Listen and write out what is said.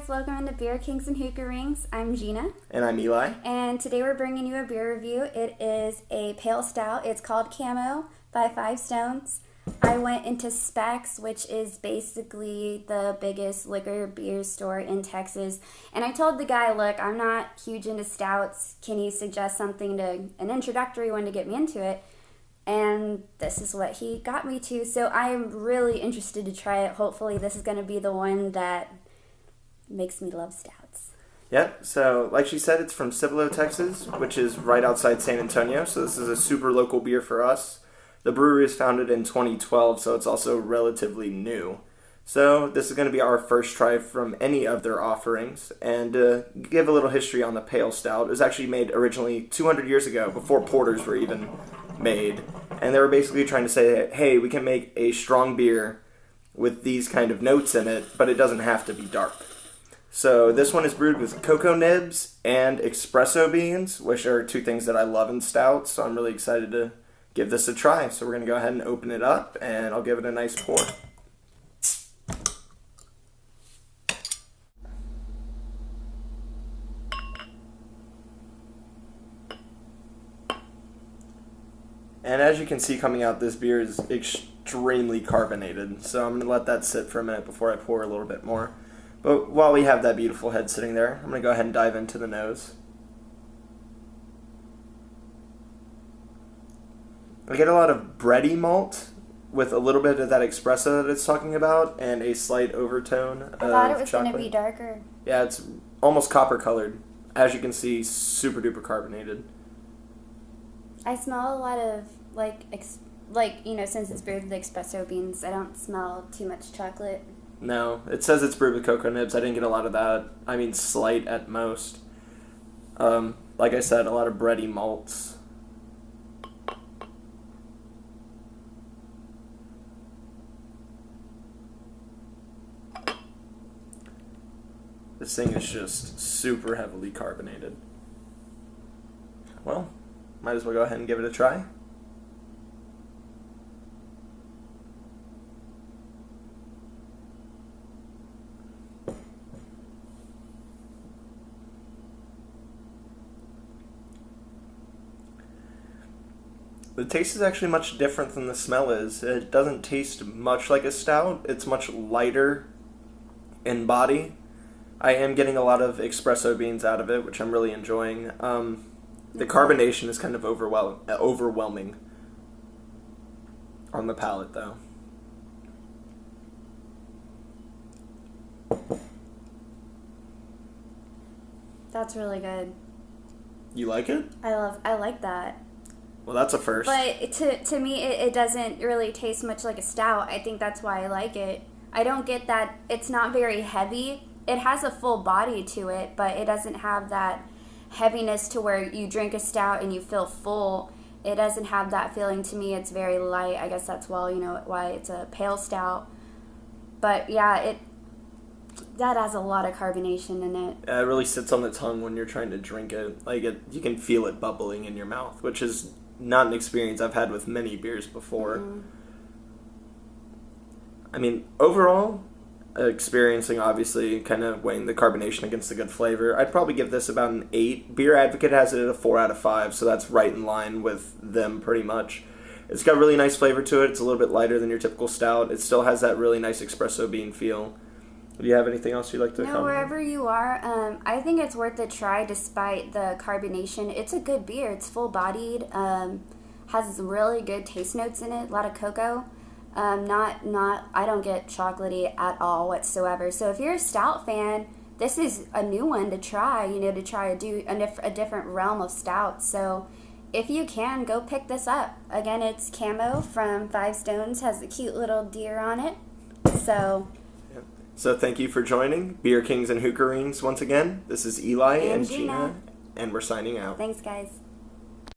guys, welcome into Beer Kings and Hookah Rings. I'm Gina. And I'm Eli. And today we're bringing you a beer review. It is a pale stout. It's called Camo by Five Stones. I went into Specs, which is basically the biggest liquor beer store in Texas. And I told the guy, look, I'm not huge into stouts. Can you suggest something an introductory one to get me into it? And this is what he got me to. So I'm really interested to try it. Hopefully this is going to be the one that makes me love stouts. Yep, so like she said, it's from Cibolo, Texas, which is right outside San Antonio. So this is a super local beer for us. The brewery was founded in 2012, so it's also relatively new. So this is going to be our first try from any of their offerings. And to give a little history on the pale stout, it was actually made originally 200 years ago, before porters were even made. And they were basically trying to say, hey, we can make a strong beer with these kind of notes in it, but it doesn't have to be dark. So this one is brewed with cocoa nibs and espresso beans, which are two things that I love in stouts, so I'm really excited to give this a try. So we're going to go ahead and open it up, and I'll give it a nice pour. And as you can see coming out, this beer is extremely carbonated. So I'm going to let that sit for a minute before I pour a little bit more. But while we have that beautiful head sitting there, I'm going to go ahead and dive into the nose. I get a lot of bready malt with a little bit of that espresso that it's talking about and a slight overtone of chocolate. I thought it was going to be darker. Yeah, it's almost copper colored. As you can see, super duper carbonated. I smell a lot of, since it's brewed with espresso beans, I don't smell too much chocolate. No, it says it's brewed with cocoa nibs. I didn't get a lot of that. I mean, slight at most. Like I said, a lot of bready malts. This thing is just super heavily carbonated. Well, might as well go ahead and give it a try. The taste is actually much different than the smell is. It doesn't taste much like a stout. It's much lighter in body. I am getting a lot of espresso beans out of it, which I'm really enjoying. The carbonation is kind of overwhelming on the palate, though. That's really good. You like it? I like that. Well, that's a first. But to me, it doesn't really taste much like a stout. I think that's why I like it. I don't get that. It's not very heavy. It has a full body to it, but it doesn't have that heaviness to where you drink a stout and you feel full. It doesn't have that feeling to me. It's very light. I guess that's why it's a pale stout. But yeah, that has a lot of carbonation in it. It really sits on the tongue when you're trying to drink it. You can feel it bubbling in your mouth, which is not an experience I've had with many beers before. I mean, overall, experiencing obviously kind of weighing the carbonation against the good flavor, I'd probably give this about an 8. Beer Advocate has it at a 4 out of 5, so that's right in line with them pretty much. It's got really nice flavor to it. It's a little bit lighter than your typical stout. It still has that really nice espresso bean feel. Do you have anything else you'd like to comment? No, wherever you are, I think it's worth a try despite the carbonation. It's a good beer. It's full-bodied, has some really good taste notes in it, a lot of cocoa. I don't get chocolatey at all whatsoever. So if you're a stout fan, this is a new one to try, to do a different realm of stouts. So if you can, go pick this up. Again, it's Camo from Five Stones, has a cute little deer on it. So thank you for joining Beer Kings and Hookah Rings once again. This is Eli and Gina, and we're signing out. Thanks, guys.